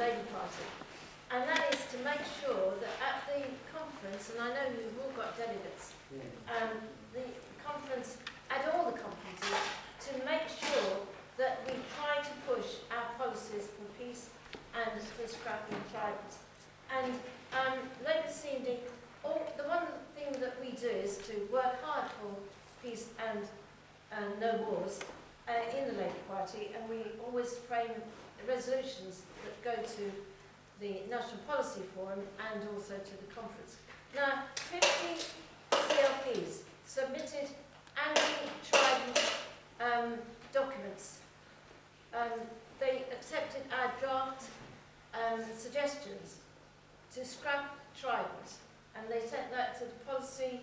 Labour Party. And that is to make sure that at the conference, and I know you've all got delegates, the conference, at all the conferences, to make sure that we try to push our policies for peace and for scrapping tribes. And Labour CND, the one thing that we do is to work hard for peace and no wars in the Labour Party, and we always frame resolutions that go to the National Policy Forum and also to the conference. Now, 50 CLPs submitted anti-tribal documents. They accepted our draft suggestions to scrap tribals, and they sent that to the policy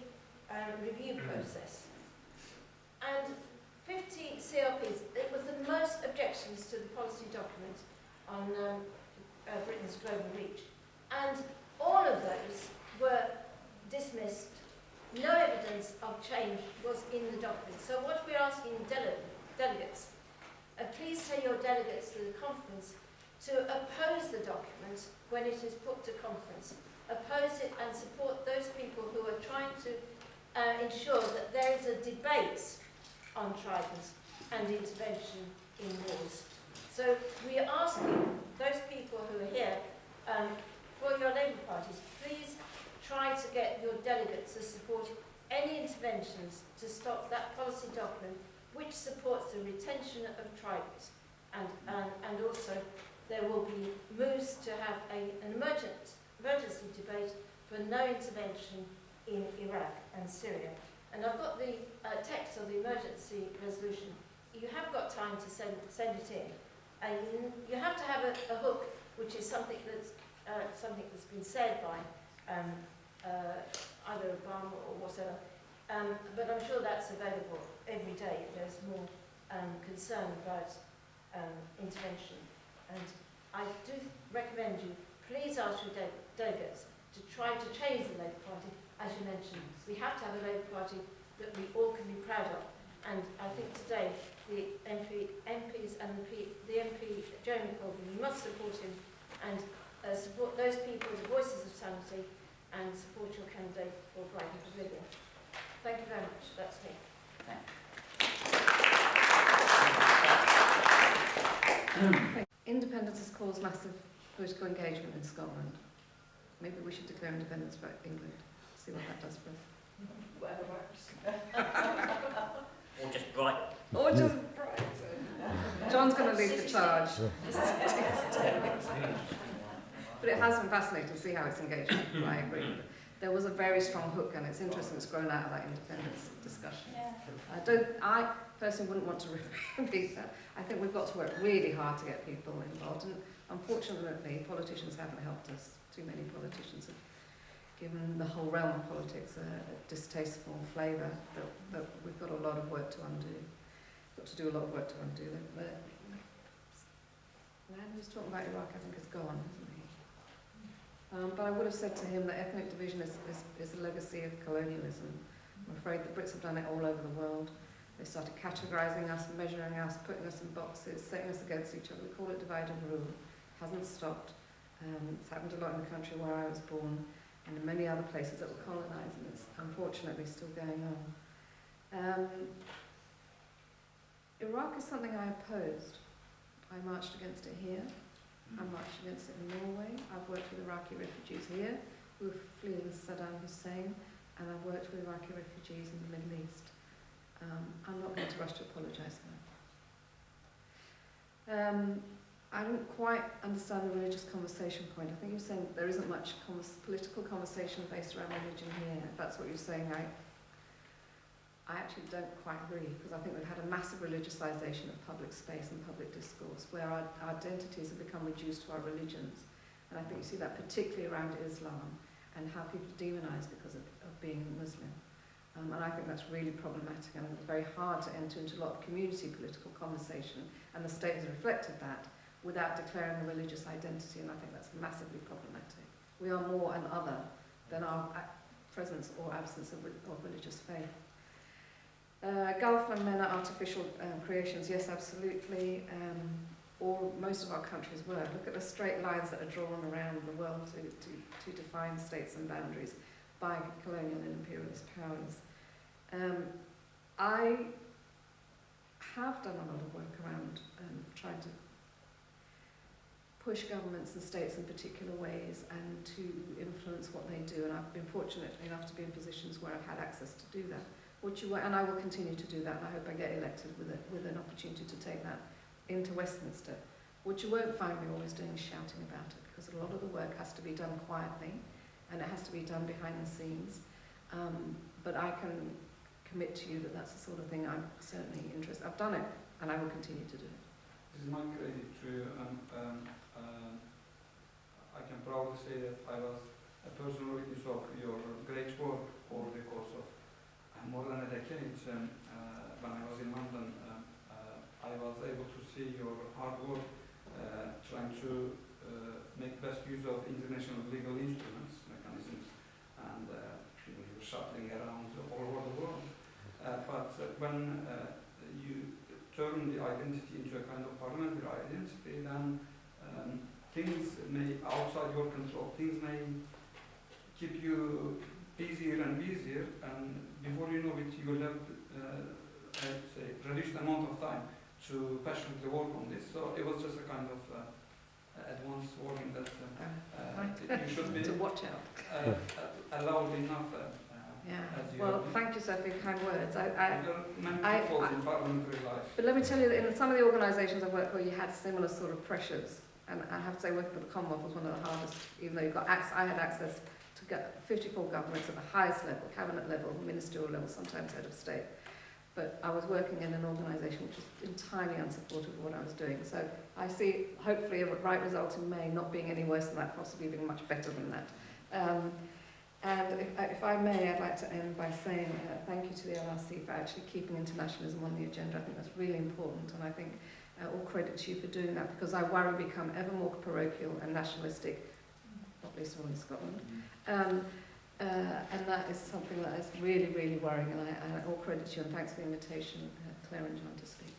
review process. And 50 CLPs, it was the most objections to the policy document on Britain's global reach. And all of those were dismissed. No evidence of change was in the document. So what we're asking delegates, please tell your delegates to the conference to oppose the document when it is put to conference. Oppose it and support those people who are trying to ensure that there is a debate on tribals and intervention in wars. So we are asking those people who are here for your Labour parties, please try to get your delegates to support any interventions to stop that policy document which supports the retention of tribals. And also there will be moves to have an emergency debate for no intervention in Iraq and Syria. And I've got the text of the emergency resolution. You have got time to send it in. And you have to have a hook, which is something that's been said by either Obama or whatever. But I'm sure that's available every day. There's more concern about intervention. And I do recommend you, please ask your delegates to try to change the Labour Party. As you mentioned, we have to have a Labour Party that we all can be proud of. And I think today, the MPs and the MP, Jeremy Corbyn, you must support him and support those people, the voices of sanity, and support your candidate for Brighton Pavilion. Thank you very much. That's me. Independence has caused massive political engagement in Scotland. Maybe we should declare independence for England. See what that does for us. Whatever works. Or just Brighton. Or just Brighton. John's going to lead the charge. But it has been fascinating to see how it's engaged. I agree. There was a very strong hook, and it's interesting it's grown out of that independence discussion. I personally wouldn't want to repeat that. I think we've got to work really hard to get people involved, and unfortunately politicians haven't helped us. Too many politicians have given the whole realm of politics a distasteful flavour that we've got a lot of work to undo. Got to do a lot of work to undo them. The man who was talking about Iraq, I think, is gone, isn't he? But I would have said to him that ethnic division is a legacy of colonialism. I'm afraid the Brits have done it all over the world. They started categorising us, measuring us, putting us in boxes, setting us against each other. We call it divide and rule. It hasn't stopped. It's happened a lot in the country where I was born, and in many other places that were colonised, and it's unfortunately still going on. Iraq is something I opposed. I marched against it here. I marched against it in Norway. I've worked with Iraqi refugees here who are fleeing Saddam Hussein, and I've worked with Iraqi refugees in the Middle East. I'm not going to rush to apologise for that. I don't quite understand the religious conversation point. I think you're saying there isn't much political conversation based around religion here. If that's what you're saying, I actually don't quite agree, because I think we've had a massive religiousisation of public space and public discourse, where our identities have become reduced to our religions. And I think you see that particularly around Islam and how people are demonised because of being Muslim. And I think that's really problematic, and it's very hard to enter into a lot of community political conversation, and the state has reflected that without declaring a religious identity, and I think that's massively problematic. We are more an other than our presence or absence of religious faith. Gulf and men are artificial creations, yes, absolutely. all, most of our countries were. Look at the straight lines that are drawn around the world to define states and boundaries by colonial and imperialist powers. I have done a lot of work around trying to push governments and states in particular ways and to influence what they do, and I've been fortunate enough to be in positions where I've had access to do that. And I will continue to do that, and I hope I get elected with an opportunity to take that into Westminster. What you won't find me always doing is shouting about it, because a lot of the work has to be done quietly, and it has to be done behind the scenes. But I can commit to you that that's the sort of thing I'm certainly interested in. I've done it, and I will continue to do it. This is my credit to you. I can proudly say that I was a personal witness of your great work over the course of more than a decade. When I was in London, I was able to see your hard work trying to make best use of international legal instruments, mechanisms, and you were shuttling around all over the world. But when you turn the identity into a kind of parliamentary identity, then things may, outside your control, things may keep you busier and busier, and before you know it, you will have, I'd say, reduced amount of time to passionately work on this. So it was just a kind of advance warning that you should be to watch out. allowed enough. Well, thank you, Sir, for your kind words. There are many pitfalls in parliamentary life. But let me tell you that in some of the organisations I've worked for, you had similar sort of pressures. And I have to say, working for the Commonwealth was one of the hardest, even though I had access to get 54 governments at the highest level, cabinet level, ministerial level, sometimes head of state. But I was working in an organisation which was entirely unsupportive of what I was doing. So I see, hopefully, a right result in May not being any worse than that, possibly being much better than that. And if I may, I'd like to end by saying thank you to the LRC for actually keeping internationalism on the agenda. I think that's really important, and I think all credit to you for doing that, because I worry we become ever more parochial and nationalistic, not least of all in Scotland. And that is something that is really, really worrying, and all credit to you, and thanks for the invitation, Claire and John, to speak.